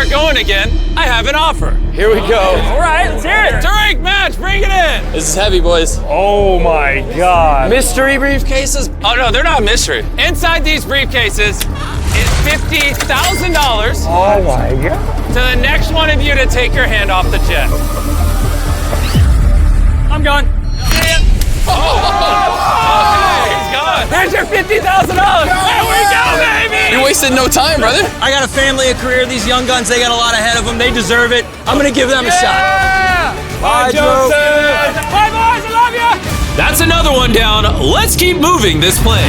start going again, I have an offer. Here we go. All right, let's hear it. Drink match, bring it in. This is heavy, boys. Oh my God. Mystery briefcases? Oh no, they're not mystery. Inside these briefcases is $50,000 Oh my God. to the next one of you to take your hand off the jet. I'm gone. Okay, he's gone. There's your $50,000. There we go, baby. You wasted no time, brother. I got a family, a career. These young guns, they got a lot ahead of them. They deserve it. I'm gonna give them a shot. Bye, Joseph. Bye, boys. I love you. That's another one down. Let's keep moving this play.